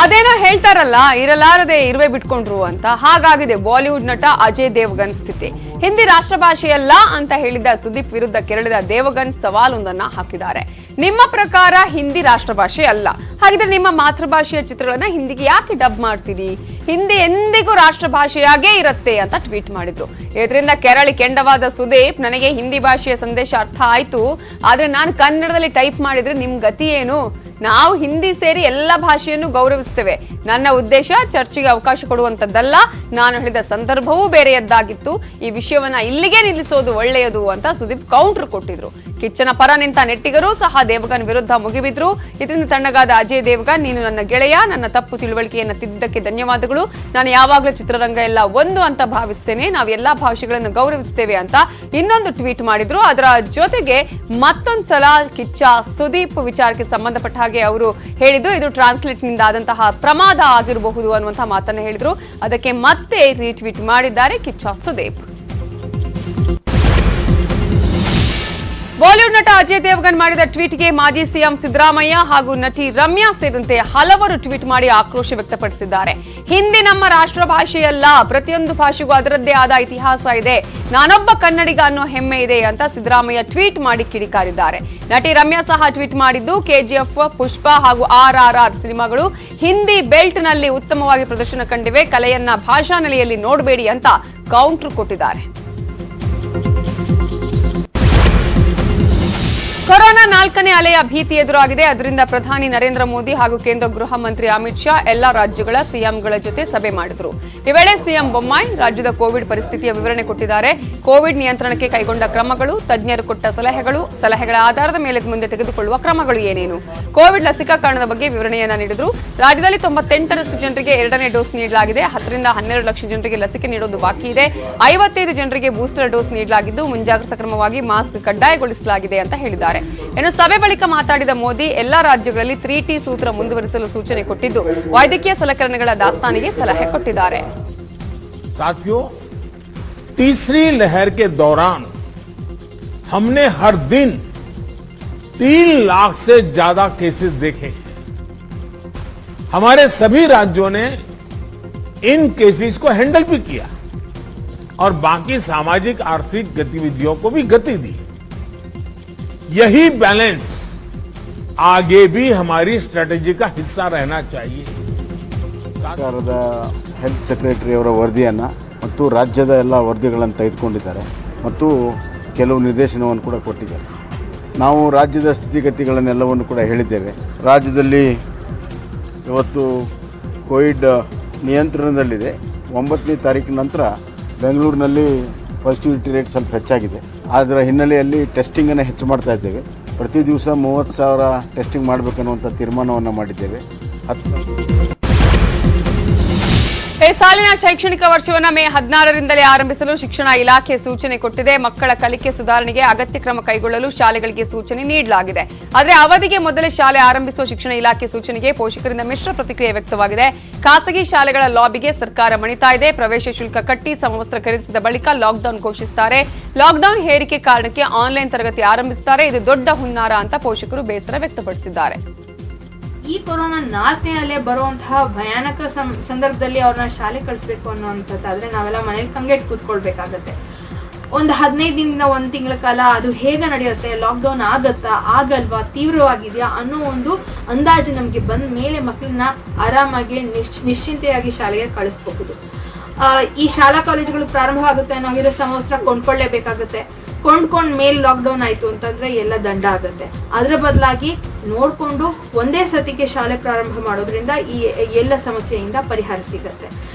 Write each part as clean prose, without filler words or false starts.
ಅದೇನೋ ಹೇಳ್ತಾರಲ್ಲ, ಇರಲಾರದೆ ಇರುವೆ ಬಿಟ್ಕೊಂಡ್ರು ಅಂತ. ಹಾಗಾಗಿದೆ ಬಾಲಿವುಡ್ ನಟ ಅಜಯ್ ದೇವಗನ್ ಸ್ಥಿತಿ. ಹಿಂದಿ ರಾಷ್ಟ್ರ ಭಾಷೆಯಲ್ಲ ಅಂತ ಹೇಳಿದ ಸುದೀಪ್ ವಿರುದ್ಧ ಕೆರಳಿದ ದೇವಗನ್ ಸವಾಲೊಂದನ್ನ ಹಾಕಿದ್ದಾರೆ. ನಿಮ್ಮ ಪ್ರಕಾರ ಹಿಂದಿ ರಾಷ್ಟ್ರ ಭಾಷೆ ಅಲ್ಲ, ಹಾಗಿದ್ರೆ ನಿಮ್ಮ ಮಾತೃಭಾಷೆಯ ಚಿತ್ರಗಳನ್ನ ಹಿಂದಿಗೆ ಯಾಕೆ ಡಬ್ ಮಾಡ್ತೀರಿ? ಹಿಂದಿ ಎಂದಿಗೂ ರಾಷ್ಟ್ರ ಭಾಷೆಯಾಗೇ ಇರುತ್ತೆ ಅಂತ ಟ್ವೀಟ್ ಮಾಡಿದ್ರು. ಇದರಿಂದ ಕೆರಳಿ ಕೆಂಡವಾದ ಸುದೀಪ್, ನನಗೆ ಹಿಂದಿ ಭಾಷೆಯ ಸಂದೇಶ ಅರ್ಥ ಆಯ್ತು, ಆದ್ರೆ ನಾನು ಕನ್ನಡದಲ್ಲಿ ಟೈಪ್ ಮಾಡಿದ್ರೆ ನಿಮ್ ಗತಿ ಏನು? ನಾವು ಹಿಂದಿ ಸೇರಿ ಎಲ್ಲ ಭಾಷೆಯನ್ನು ಗೌರವಿಸ್ತೇವೆ. ನನ್ನ ಉದ್ದೇಶ ಚರ್ಚೆಗೆ ಅವಕಾಶ ಕೊಡುವಂತದ್ದಲ್ಲ. ನಾನು ಹೇಳಿದ ಸಂದರ್ಭವೂ ಬೇರೆಯದ್ದಾಗಿತ್ತು. ಈ ವಿಷಯವನ್ನ ಇಲ್ಲಿಗೆ ನಿಲ್ಲಿಸೋದು ಒಳ್ಳೆಯದು ಅಂತ ಸುದೀಪ್ ಕೌಂಟರ್ ಕೊಟ್ಟಿದ್ರು. ಕಿಚ್ಚನ ಪರ ನಿಂತ ನೆಟ್ಟಿಗರು ಸಹ ದೇವಗನ್ ವಿರುದ್ಧ ಮುಗಿಬಿದ್ರು. ಇದರಿಂದ ತಣ್ಣಗಾದ ಅಜಯ್ ದೇವಗನ್, ನೀನು ನನ್ನ ಗೆಳೆಯ, ನನ್ನ ತಪ್ಪು ತಿಳುವಳಿಕೆಯನ್ನು ತಿದ್ದಕ್ಕೆ ಧನ್ಯವಾದಗಳು. ನಾನು ಯಾವಾಗಲೂ ಚಿತ್ರರಂಗ ಎಲ್ಲ ಒಂದು ಅಂತ ಭಾವಿಸ್ತೇನೆ, ನಾವು ಎಲ್ಲಾ ಭಾಷೆಗಳನ್ನು ಗೌರವಿಸ್ತೇವೆ ಅಂತ ಇನ್ನೊಂದು ಟ್ವೀಟ್ ಮಾಡಿದ್ರು. ಅದರ ಜೊತೆಗೆ ಮತ್ತೊಂದ್ಸಲ ಕಿಚ್ಚ ಸುದೀಪ್ ವಿಚಾರಕ್ಕೆ ಸಂಬಂಧಪಟ್ಟ ಹಾಗೆ ಅವರು ಹೇಳಿದ್ದು, ಇದು ಟ್ರಾನ್ಸ್ಲೇಟ್ ನಿಂದ ಆದಂತಹ ಪ್ರಮಾದ ಆಗಿರಬಹುದು ಅನ್ನುವಂತಹ ಮಾತನ್ನ ಹೇಳಿದ್ರು. ಅದಕ್ಕೆ ಮತ್ತೆ ರೀಟ್ವೀಟ್ ಮಾಡಿದ್ದಾರೆ ಕಿಚ್ಚ ಸುದೀಪ್. ಬಾಲಿವುಡ್ ನಟ ಅಜಯ್ ದೇವಗನ್ ಮಾಡಿದ ಟ್ವೀಟ್ಗೆ ಮಾಜಿ ಸಿಎಂ ಸಿದ್ದರಾಮಯ್ಯ ಹಾಗೂ ನಟಿ ರಮ್ಯಾ ಸೇರಿದಂತೆ ಹಲವರು ಟ್ವೀಟ್ ಮಾಡಿ ಆಕ್ರೋಶ ವ್ಯಕ್ತಪಡಿಸಿದ್ದಾರೆ. ಹಿಂದಿ ನಮ್ಮ ರಾಷ್ಟ್ರ ಭಾಷೆಯಲ್ಲ, ಪ್ರತಿಯೊಂದು ಭಾಷೆಗೂ ಅದರದ್ದೇ ಆದ ಇತಿಹಾಸ ಇದೆ, ನಾನೊಬ್ಬ ಕನ್ನಡಿಗ ಅನ್ನೋ ಹೆಮ್ಮೆ ಇದೆ ಅಂತ ಸಿದ್ದರಾಮಯ್ಯ ಟ್ವೀಟ್ ಮಾಡಿ ಕಿಡಿಕಾರಿದ್ದಾರೆ. ನಟಿ ರಮ್ಯಾ ಸಹ ಟ್ವೀಟ್ ಮಾಡಿದ್ದು, ಕೆಜಿಎಫ್, ಪುಷ್ಪ ಹಾಗೂ RRR ಸಿನಿಮಾಗಳು ಹಿಂದಿ ಬೆಲ್ಟ್ ನಲ್ಲಿ ಉತ್ತಮವಾಗಿ ಪ್ರದರ್ಶನ ಕಂಡಿವೆ, ಕಲೆಯನ್ನ ಭಾಷಾ ನೆಲೆಯಲ್ಲಿ ನೋಡಬೇಡಿ ಅಂತ ಕೌಂಟರ್ ಕೊಟ್ಟಿದ್ದಾರೆ. ಕೊರೋನಾ 4ನೇ ಅಲೆಯ ಭೀತಿ ಎದುರಾಗಿದೆ. ಅದರಿಂದ ಪ್ರಧಾನಿ ನರೇಂದ್ರ ಮೋದಿ ಹಾಗೂ ಕೇಂದ್ರ ಗೃಹ ಮಂತ್ರಿ ಅಮಿತ್ ಶಾ ಎಲ್ಲಾ ರಾಜ್ಯಗಳ ಸಿಎಂಗಳ ಜೊತೆ ಸಭೆ ಮಾಡಿದ್ರು. ಈ ವೇಳೆ ಸಿಎಂ ಬೊಮ್ಮಾಯಿ ರಾಜ್ಯದ ಕೋವಿಡ್ ಪರಿಸ್ಥಿತಿಯ ವಿವರಣೆ ಕೊಟ್ಟಿದ್ದಾರೆ. ಕೋವಿಡ್ ನಿಯಂತ್ರಣಕ್ಕೆ ಕೈಗೊಂಡ ಕ್ರಮಗಳು, ತಜ್ಞರು ಕೊಟ್ಟ ಸಲಹೆಗಳ ಆಧಾರದ ಮೇಲೆ ಮುಂದೆ ತೆಗೆದುಕೊಳ್ಳುವ ಕ್ರಮಗಳು ಏನೇನು, ಕೋವಿಡ್ ಲಸಿಕಾಕರಣದ ಬಗ್ಗೆ ವಿವರಣೆಯನ್ನ ನೀಡಿದ್ರು. ರಾಜ್ಯದಲ್ಲಿ 98ರಷ್ಟು ಜನರಿಗೆ 2ನೇ ಡೋಸ್ ನೀಡಲಾಗಿದೆ. 10 ರಿಂದ 12 ಲಕ್ಷ ಜನರಿಗೆ ಲಸಿಕೆ ನೀಡೋದು ಬಾಕಿ ಇದೆ. 55 ಜನರಿಗೆ ಬೂಸ್ಟರ್ ಡೋಸ್ ನೀಡಲಾಗಿದ್ದು, ಮುಂಜಾಗ್ರತಾ ಕ್ರಮವಾಗಿ ಮಾಸ್ಕ್ ಕಡ್ಡಾಯಗೊಳಿಸಲಾಗಿದೆ ಅಂತ ಹೇಳಿದ್ದಾರೆ. ಇನ್ನು ಸಭೆ ಬಳಿಕ ಮಾತಾಡಿದ ಮೋದಿ, ಎಲ್ಲಾ ರಾಜ್ಯಗಳಲ್ಲಿ 3T ಸೂತ್ರ ಮುಂದುವರಿಸಲು ಸೂಚನೆ ಕೊಟ್ಟಿದ್ದು, ವೈದ್ಯಕೀಯ ಸಲಕರಣೆಗಳ ದಾಸ್ತಾನಿಗೆ ಸಲಹೆ ಕೊಟ್ಟಿದ್ದಾರೆ. साथियों, तीसरी लहर के दौरान हमने हर दिन 3 लाख से ज्यादा केसेस देखे। हमारे सभी राज्यों ने इन केसेस को हैंडल भी किया और बाकी सामाजिक आर्थिक गतिविधियों को भी गति दी। यही बैलेंस आगे भी हमारी स्ट्रेटेजी का हिस्सा रहना चाहिए. ಸರ್ಕಾರದ ಹೆಲ್ತ್ ಸೆಕ್ರೆಟರಿ ಅವರ ವರದಿಯನ್ನು ಮತ್ತು ರಾಜ್ಯದ ಎಲ್ಲ ವರದಿಗಳನ್ನು ತೆಗೆದುಕೊಂಡಿದ್ದಾರೆ ಮತ್ತು ಕೆಲವು ನಿರ್ದೇಶನವನ್ನು ಕೂಡ ಕೊಟ್ಟಿದ್ದಾರೆ. ನಾವು ರಾಜ್ಯದ ಸ್ಥಿತಿಗತಿಗಳನ್ನೆಲ್ಲವನ್ನು ಕೂಡ ಹೇಳಿದ್ದೇವೆ. ರಾಜ್ಯದಲ್ಲಿ ಇವತ್ತು ಕೋವಿಡ್ ನಿಯಂತ್ರಣದಲ್ಲಿದೆ. 9ನೇ ತಾರೀಕಿನ ನಂತರ ಬೆಂಗಳೂರಿನಲ್ಲಿ ಪಾಸಿಟಿವಿಟಿ ರೇಟ್ ಸ್ವಲ್ಪ ಹೆಚ್ಚಾಗಿದೆ. ಅದರ ಹಿನ್ನೆಲೆಯಲ್ಲಿ ಟೆಸ್ಟಿಂಗನ್ನು ಹೆಚ್ಚು ಮಾಡ್ತಾ ಇದ್ದೇವೆ. ಪ್ರತಿ ದಿವಸ 30,000 ಟೆಸ್ಟಿಂಗ್ ಮಾಡಬೇಕನ್ನುವಂಥ ತೀರ್ಮಾನವನ್ನು ಮಾಡಿದ್ದೇವೆ. 10,000 ಈ ಸಾಲಿನ ಶೈಕ್ಷಣಿಕ ವರ್ಷವನ್ನು ಮೇ 16ರಿಂದಲೇ ಆರಂಭಿಸಲು ಶಿಕ್ಷಣ ಇಲಾಖೆ ಸೂಚನೆ ಕೊಟ್ಟಿದೆ. ಮಕ್ಕಳ ಕಲಿಕೆ ಸುಧಾರಣೆಗೆ ಅಗತ್ಯ ಕ್ರಮ ಕೈಗೊಳ್ಳಲು ಶಾಲೆಗಳಿಗೆ ಸೂಚನೆ ನೀಡಲಾಗಿದೆ. ಆದರೆ ಅವಧಿಗೆ ಮೊದಲೇ ಶಾಲೆ ಆರಂಭಿಸುವ ಶಿಕ್ಷಣ ಇಲಾಖೆ ಸೂಚನೆಗೆ ಪೋಷಕರಿಂದ ಮಿಶ್ರ ಪ್ರತಿಕ್ರಿಯೆ ವ್ಯಕ್ತವಾಗಿದೆ. ಖಾಸಗಿ ಶಾಲೆಗಳ ಲಾಬಿಗೆ ಸರ್ಕಾರ ಮಣಿತಾ ಇದೆ. ಪ್ರವೇಶ ಶುಲ್ಕ ಕಟ್ಟಿ ಸಮವಸ್ತ್ರ ಖರೀದಿಸಿದ ಬಳಿಕ ಲಾಕ್ಡೌನ್ ಘೋಷಿಸುತ್ತಾರೆ. ಲಾಕ್ಡೌನ್ ಹೇರಿಕೆ ಕಾರಣಕ್ಕೆ ಆನ್ಲೈನ್ ತರಗತಿ ಆರಂಭಿಸುತ್ತಾರೆ. ಇದು ದೊಡ್ಡ ಹುನ್ನಾರ ಅಂತ ಪೋಷಕರು ಬೇಸರ ವ್ಯಕ್ತಪಡಿಸಿದ್ದಾರೆ. ಈ ಕೊರೋನಾ 4ನೇ ಅಲೆ ಬರುವಂತಹ ಭಯಾನಕ ಸಂದರ್ಭದಲ್ಲಿ ಅವ್ರನ್ನ ಶಾಲೆ ಕಳಿಸ್ಬೇಕು ಅನ್ನೋಂಥದ್ದಾದ್ರೆ ನಾವೆಲ್ಲ ಮನೇಲಿ ಕಂಗೆಟ್ಟು ಕೂತ್ಕೊಳ್ಬೇಕಾಗತ್ತೆ. ಒಂದು 15 ದಿನದಿಂದ 1 ತಿಂಗಳ ಕಾಲ ಅದು ಹೇಗೆ ನಡೆಯುತ್ತೆ, ಲಾಕ್ಡೌನ್ ಆಗತ್ತಾ ಆಗಲ್ವಾ, ತೀವ್ರವಾಗಿದೆಯಾ ಅನ್ನೋ ಒಂದು ಅಂದಾಜು ನಮಗೆ ಬಂದ ಮೇಲೆ ಮಕ್ಕಳನ್ನ ಆರಾಮಾಗಿ ನಿಶ್ಚಿಂತೆಯಾಗಿ ಶಾಲೆಗೆ ಕಳಿಸ್ಬಹುದು. ಈ ಶಾಲಾ ಕಾಲೇಜುಗಳು ಪ್ರಾರಂಭ ಆಗುತ್ತೆ ಅನ್ನೋ ಸಮವಸ್ತ್ರ ಕೊಂಡ್ಕೊಳ್ಳೇಬೇಕಾಗುತ್ತೆ. ಕೊಂಡ್ಕೊಂಡ್ ಮೇಲೆ ಲಾಕ್ಡೌನ್ ಆಯ್ತು ಅಂತಂದ್ರೆ ಎಲ್ಲ ದಂಡ ಆಗುತ್ತೆ. ಅದರ ಬದಲಾಗಿ ನೋಡ್ಕೊಂಡು ಒಂದೇ ಸತಿಗೆ ಶಾಲೆ ಪ್ರಾರಂಭ ಮಾಡೋದ್ರಿಂದ ಈ ಎಲ್ಲ ಸಮಸ್ಯೆಯಿಂದ ಪರಿಹಾರ ಸಿಗತ್ತೆ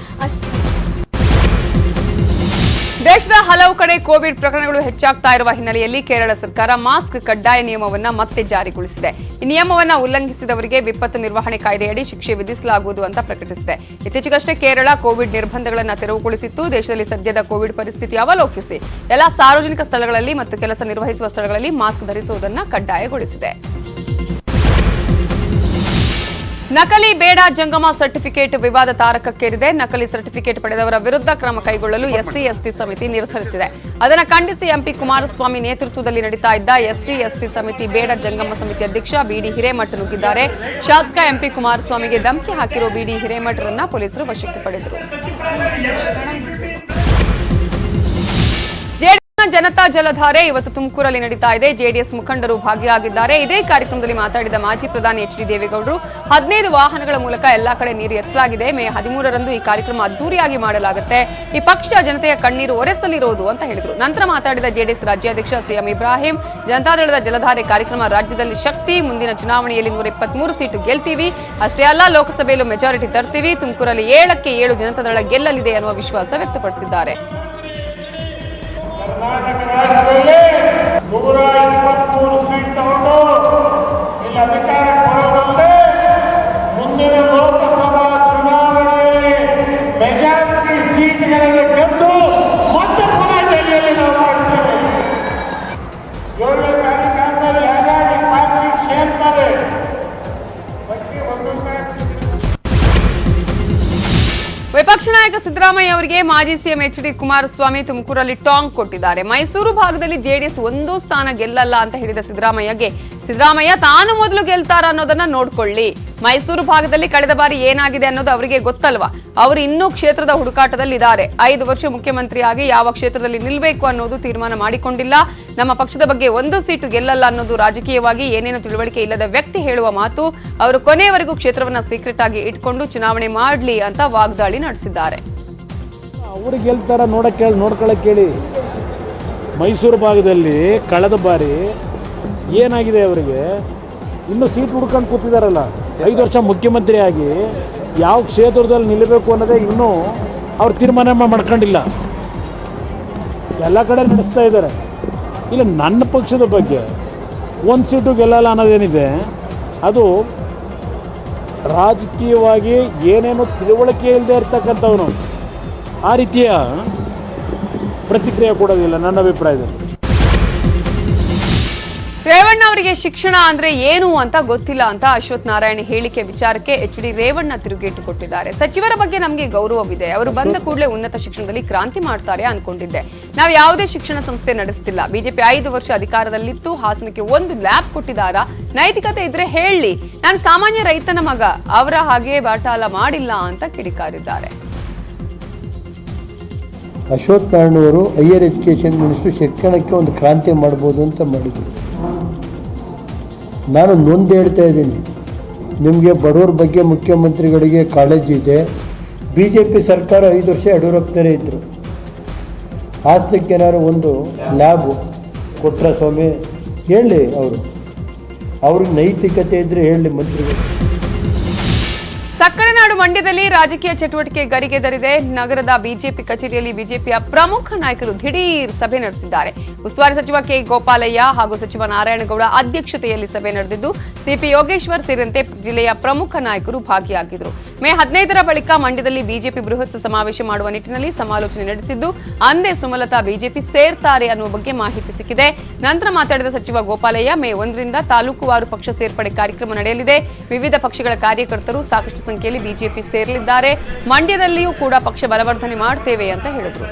ಅಷ್ಟೇ. ದೇಶದ ಹಲವು ಕಡೆ ಕೋವಿಡ್ ಪ್ರಕರಣಗಳು ಹೆಚ್ಚಾಗ್ತಾ ಇರುವ ಹಿನ್ನೆಲೆಯಲ್ಲಿ ಕೇರಳ ಸರ್ಕಾರ ಮಾಸ್ಕ್ ಕಡ್ಡಾಯ ನಿಯಮವನ್ನು ಮತ್ತೆ ಜಾರಿಗೊಳಿಸಿದೆ. ಈ ನಿಯಮವನ್ನು ಉಲ್ಲಂಘಿಸಿದವರಿಗೆ ವಿಪತ್ತು ನಿರ್ವಹಣೆ ಕಾಯ್ದೆಯಡಿ ಶಿಕ್ಷೆ ವಿಧಿಸಲಾಗುವುದು ಅಂತ ಪ್ರಕಟಿಸಿದೆ. ಇತ್ತೀಚೆಗಷ್ಟೇ ಕೇರಳ ಕೋವಿಡ್ ನಿರ್ಬಂಧಗಳನ್ನು ತೆರವುಗೊಳಿಸಿತ್ತು. ದೇಶದಲ್ಲಿ ಸದ್ಯದ ಕೋವಿಡ್ ಪರಿಸ್ಥಿತಿ ಅವಲೋಕಿಸಿ ಎಲ್ಲಾ ಸಾರ್ವಜನಿಕ ಸ್ಥಳಗಳಲ್ಲಿ ಮತ್ತು ಕೆಲಸ ನಿರ್ವಹಿಸುವ ಸ್ಥಳಗಳಲ್ಲಿ ಮಾಸ್ಕ್ ಧರಿಸುವುದನ್ನು ಕಡ್ಡಾಯಗೊಳಿಸಿದೆ. ನಕಲಿ ಬೇಡ ಜಂಗಮ ಸರ್ಟಿಫಿಕೇಟ್ ವಿವಾದ ತಾರಕಕ್ಕೇರಿದೆ. ನಕಲಿ ಸರ್ಟಿಫಿಕೇಟ್ ಪಡೆದವರ ವಿರುದ್ಧ ಕ್ರಮ ಕೈಗೊಳ್ಳಲು ಎಸ್ಸಿ ಸಮಿತಿ ನಿರ್ಧರಿಸಿದೆ. ಅದನ್ನು ಖಂಡಿಸಿ ಎಂಪಿ ಕುಮಾರಸ್ವಾಮಿ ನೇತೃತ್ವದಲ್ಲಿ ನಡೀತಾ ಇದ್ದ ಎಸ್ಸಿ ಸಮಿತಿ ಬೇಡ ಜಂಗಮ ಸಮಿತಿ ಅಧ್ಯಕ್ಷ ಬಿಡಿ ಹಿರೇಮಠ ನುಗ್ಗಿದ್ದಾರೆ. ಶಾಸಕ ಎಂಪಿ ಕುಮಾರಸ್ವಾಮಿಗೆ ಧಮಕಿ ಹಾಕಿರೋ ಬಿಡಿ ಹಿರೇಮಠರನ್ನ ಪೊಲೀಸರು ವಶಕ್ಕೆ ಪಡೆದರು. ಜನತಾ ಜಲಧಾರೆ ಇವತ್ತು ತುಮಕೂರಲ್ಲಿ ನಡೀತಾ ಇದೆ. ಜೆಡಿಎಸ್ ಮುಖಂಡರು ಭಾಗಿಯಾಗಿದ್ದಾರೆ. ಇದೇ ಕಾರ್ಯಕ್ರಮದಲ್ಲಿ ಮಾತನಾಡಿದ ಮಾಜಿ ಪ್ರಧಾನಿ ಎಚ್ ಡಿ ದೇವೇಗೌಡರು 15 ವಾಹನಗಳ ಮೂಲಕ ಎಲ್ಲಾ ಕಡೆ ನೀರು ಎತ್ತಲಾಗಿದೆ. ಮೇ 13ರಂದು ಈ ಕಾರ್ಯಕ್ರಮ ಅದ್ದೂರಿಯಾಗಿ ಮಾಡಲಾಗುತ್ತೆ. ಈ ಪಕ್ಷ ಜನತೆಯ ಕಣ್ಣೀರು ಒರೆಸಲಿರೋದು ಅಂತ ಹೇಳಿದರು. ನಂತರ ಮಾತನಾಡಿದ ಜೆಡಿಎಸ್ ರಾಜ್ಯಾಧ್ಯಕ್ಷ ಸಿಎಂ ಇಬ್ರಾಹಿಂ, ಜನತಾದಳದ ಜಲಧಾರೆ ಕಾರ್ಯಕ್ರಮ ರಾಜ್ಯದಲ್ಲಿ ಶಕ್ತಿ. ಮುಂದಿನ ಚುನಾವಣೆಯಲ್ಲಿ 123 ಸೀಟು ಗೆಲ್ತೀವಿ. ಅಷ್ಟೇ ಅಲ್ಲ, ಲೋಕಸಭೆಯಲ್ಲೂ ಮೆಜಾರಿಟಿ ತರ್ತೀವಿ. ತುಮಕೂರಲ್ಲಿ 7ಕ್ಕೆ 7 ಜನತಾದಳ ಗೆಲ್ಲಲಿದೆ ಅನ್ನುವ ವಿಶ್ವಾಸ ವ್ಯಕ್ತಪಡಿಸಿದ್ದಾರೆ. ಕರ್ನಾಟಕ ರಾಜ್ಯದಲ್ಲಿ 123 ಸೀಟ್ ತಗೊಂಡು ಇಲ್ಲಿ ಅಧಿಕಾರಕ್ಕೆ ಬರೋದಲ್ಲದೆ ಮುಂದಿನ ಲೋಕಸಭಾ ಚುನಾವಣೆಯಲ್ಲಿ ಮೆಜಾರಿಟಿ ಸೀಟ್ಗಳನ್ನು ಗೆದ್ದು ಮತ್ತೆ ಪುನಃ ಡೆಲ್ಲಿಯಲ್ಲಿ ನಾವು ಮಾಡ್ತೇವೆ. 7ನೇ ತಾರೀಕು ಆದ್ಮೇಲೆ ಯಾರ್ಯಾರು ಪಾರ್ಟಿಗೆ ಸೇರ್ತಾರೆ ಬಗ್ಗೆ ಒಂದೊಂದೇ. ವಿಪಕ್ಷ ನಾಯಕ ಸಿದ್ದರಾಮಯ್ಯ ಅವರಿಗೆ ಮಾಜಿ ಸಿಎಂ ಎಚ್ ಡಿ ಕುಮಾರಸ್ವಾಮಿ ತುಮಕೂರಲ್ಲಿ ಟಾಂಗ್ ಕೊಟ್ಟಿದ್ದಾರೆ. ಮೈಸೂರು ಭಾಗದಲ್ಲಿ ಜೆಡಿಎಸ್ ಒಂದೂ ಸ್ಥಾನ ಗೆಲ್ಲಲ್ಲ ಅಂತ ಹೇಳಿದ ಸಿದ್ದರಾಮಯ್ಯ ತಾನು ಮೊದಲು ಗೆಲ್ತಾರ ಅನ್ನೋದನ್ನ ನೋಡ್ಕೊಳ್ಳಿ. ಮೈಸೂರು ಭಾಗದಲ್ಲಿ ಕಳೆದ ಬಾರಿ ಏನಾಗಿದೆ ಅನ್ನೋದು ಅವರಿಗೆ ಗೊತ್ತಲ್ವಾ. ಅವರು ಇನ್ನೂ ಕ್ಷೇತ್ರದ ಹುಡುಕಾಟದಲ್ಲಿ ಇದ್ದಾರೆ. 5 ವರ್ಷ ಮುಖ್ಯಮಂತ್ರಿಯಾಗಿ ಯಾವ ಕ್ಷೇತ್ರದಲ್ಲಿ ನಿಲ್ಲಬೇಕು ಅನ್ನೋದು ತೀರ್ಮಾನ ಮಾಡಿಕೊಂಡಿಲ್ಲ. ನಮ್ಮ ಪಕ್ಷದ ಬಗ್ಗೆ 1 ಸೀಟು ಗೆಲ್ಲಲ್ಲ ಅನ್ನೋದು ರಾಜಕೀಯವಾಗಿ ಏನೇನು ತಿಳುವಳಿಕೆ ಇಲ್ಲದ ವ್ಯಕ್ತಿ ಹೇಳುವ ಮಾತು. ಅವರು ಕೊನೆಯವರೆಗೂ ಕ್ಷೇತ್ರವನ್ನ ಸೀಕ್ರೆಟ್ ಆಗಿ ಇಟ್ಕೊಂಡು ಚುನಾವಣೆ ಮಾಡ್ಲಿ ಅಂತ ವಾಗ್ದಾಳಿ ನಡೆಸಿದ್ದಾರೆ. ಅವರು ಗೆಲ್ತಾರ ನೋಡ್ಕೊಳ್ಳೋಕೆ ಕೇಳಿ. ಮೈಸೂರು ಭಾಗದಲ್ಲಿ ಕಳೆದ ಬಾರಿ ಏನಾಗಿದೆ, ಅವರಿಗೆ ಇನ್ನೂ ಸೀಟ್ ಹುಡ್ಕೊಂಡು ಕೂತಿದಾರಲ್ಲ. 5 ವರ್ಷ ಮುಖ್ಯಮಂತ್ರಿ ಆಗಿ ಯಾವ ಕ್ಷೇತ್ರದಲ್ಲಿ ನಿಲ್ಲಬೇಕು ಅನ್ನೋದೇ ಇನ್ನೂ ಅವ್ರು ತೀರ್ಮಾನ ಮಾಡ್ಕೊಂಡಿಲ್ಲ. ಎಲ್ಲ ಕಡೆ ನಡೆಸ್ತಾ ಇದ್ದಾರೆ. ಇಲ್ಲ, ನನ್ನ ಪಕ್ಷದ ಬಗ್ಗೆ 1 ಸೀಟು ಗೆಲ್ಲಲ್ಲ ಅನ್ನೋದೇನಿದೆ, ಅದು ರಾಜಕೀಯವಾಗಿ ಏನೇನೋ ತಿಳುವಳಿಕೆ ಇಲ್ಲದೆ ಇರ್ತಕ್ಕಂಥವನು ಆ ರೀತಿಯ ಪ್ರತಿಕ್ರಿಯೆ ಕೊಡೋದಿಲ್ಲ ನನ್ನ ಅಭಿಪ್ರಾಯದಲ್ಲಿ. ರೇವಣ್ಣ ಅವರಿಗೆ ಶಿಕ್ಷಣ ಅಂದ್ರೆ ಏನು ಅಂತ ಗೊತ್ತಿಲ್ಲ ಅಂತ ಅಶ್ವಥ್ ನಾರಾಯಣ ಹೇಳಿಕೆ ವಿಚಾರಕ್ಕೆ ಎಚ್ ಡಿ ರೇವಣ್ಣ ತಿರುಗೇಟು ಕೊಟ್ಟಿದ್ದಾರೆ. ಸಚಿವರ ಬಗ್ಗೆ ನಮಗೆ ಗೌರವವಿದೆ. ಅವರು ಬಂದ ಕೂಡಲೇ ಉನ್ನತ ಶಿಕ್ಷಣದಲ್ಲಿ ಕ್ರಾಂತಿ ಮಾಡ್ತಾರೆ ಅನ್ಕೊಂಡಿದ್ದೆ. ನಾವು ಯಾವುದೇ ಶಿಕ್ಷಣ ಸಂಸ್ಥೆ ನಡೆಸ್ತಿಲ್ಲ. ಬಿಜೆಪಿ 5 ವರ್ಷ ಅಧಿಕಾರದಲ್ಲಿತ್ತು. ಹಾಸನಕ್ಕೆ 1 ಲ್ಯಾಬ್ ಕೊಟ್ಟಿದ್ದಾರಾ? ನೈತಿಕತೆ ಇದ್ರೆ ಹೇಳಿ. ನಾನು ಸಾಮಾನ್ಯ ರೈತನ ಮಗ, ಅವರ ಹಾಗೆ ಬಾಟಾಲ ಮಾಡಿಲ್ಲ ಅಂತ ಕಿಡಿಕಾರಿದ್ದಾರೆ. ಅಶ್ವಥ್ ನಾರಾಯಣ ಅವರು ಹೈಯರ್ ಎಜುಕೇಷನ್ ಮಿನಿಸ್ಟ್ರು ಶಿಕ್ಷಣಕ್ಕೆ ಒಂದು ಕ್ರಾಂತಿ ಮಾಡ್ಬೋದು ಅಂತ ಮಾಡಿದರು. ನಾನು ನೊಂದು ಹೇಳ್ತಾ ಇದ್ದೀನಿ, ನಿಮಗೆ ಬಡವರ ಬಗ್ಗೆ ಮುಖ್ಯಮಂತ್ರಿಗಳಿಗೆ ಕಾಳಜಿ ಇದೆ. BJP ಸರ್ಕಾರ 5 ವರ್ಷ ಯಡಿಯೂರಪ್ಪನವರೇ ಇದ್ದರು. ಹಾಸನಕ್ಕೆ ಏನಾದ್ರು ಒಂದು ಲ್ಯಾಬ್ ಕೊಟ್ಟರೆ ಸ್ವಾಮಿ ಹೇಳಿ. ಅವ್ರಿಗೆ ನೈತಿಕತೆ ಇದ್ದರೆ ಹೇಳಿ ಮಂತ್ರಿಗಳು. ಸಕ್ಕರೆ ನಾಡು ಮಂಡ್ಯದಲ್ಲಿ ರಾಜಕೀಯ ಚಟುವಟಿಕೆ ಗರಿಗೆದರಿದೆ. ನಗರದ ಬಿಜೆಪಿ ಕಚೇರಿಯಲ್ಲಿ ಬಿಜೆಪಿಯ ಪ್ರಮುಖ ನಾಯಕರು ದಿಢೀರ್ ಸಭೆ ನಡೆಸಿದ್ದಾರೆ. ಉಸ್ತುವಾರಿ ಸಚಿವ ಕೆ ಗೋಪಾಲಯ್ಯ ಹಾಗೂ ಸಚಿವ ನಾರಾಯಣಗೌಡ ಅಧ್ಯಕ್ಷತೆಯಲ್ಲಿ ಸಭೆ ನಡೆದಿದ್ದು, ಸಿಪಿ ಯೋಗೇಶ್ವರ್ ಸೇರಿದಂತೆ ಜಿಲ್ಲೆಯ ಪ್ರಮುಖ ನಾಯಕರು ಭಾಗಿಯಾಗಿದ್ದರು. ಮೇ 15ರ ಬಳಿಕ ಮಂಡ್ಯದಲ್ಲಿ ಬಿಜೆಪಿ ಬೃಹತ್ ಸಮಾವೇಶ ಮಾಡುವ ನಿಟ್ಟಿನಲ್ಲಿ ಸಮಾಲೋಚನೆ ನಡೆಸಿದ್ದು, ಅಂದೇ ಸುಮಲತಾ ಬಿಜೆಪಿ ಸೇರ್ತಾರೆ ಅನ್ನುವ ಬಗ್ಗೆ ಮಾಹಿತಿ ಸಿಕ್ಕಿದೆ. ನಂತರ ಮಾತನಾಡಿದ ಸಚಿವ ಗೋಪಾಲಯ್ಯ, ಮೇ 1ರಿಂದ ತಾಲೂಕುವಾರು ಪಕ್ಷ ಸೇರ್ಪಡೆ ಕಾರ್ಯಕ್ರಮ ನಡೆಯಲಿದೆ. ವಿವಿಧ ಪಕ್ಷಗಳ ಕಾರ್ಯಕರ್ತರು ಸಾಕಷ್ಟು ಸಂಖ್ಯೆಯಲ್ಲಿ ಬಿಜೆಪಿ ಸೇರಲಿದ್ದಾರೆ. ಮಂಡ್ಯದಲ್ಲಿಯೂ ಕೂಡ ಪಕ್ಷ ಬಲವರ್ಧನೆ ಮಾಡ್ತೇವೆ ಅಂತ ಹೇಳಿದರು.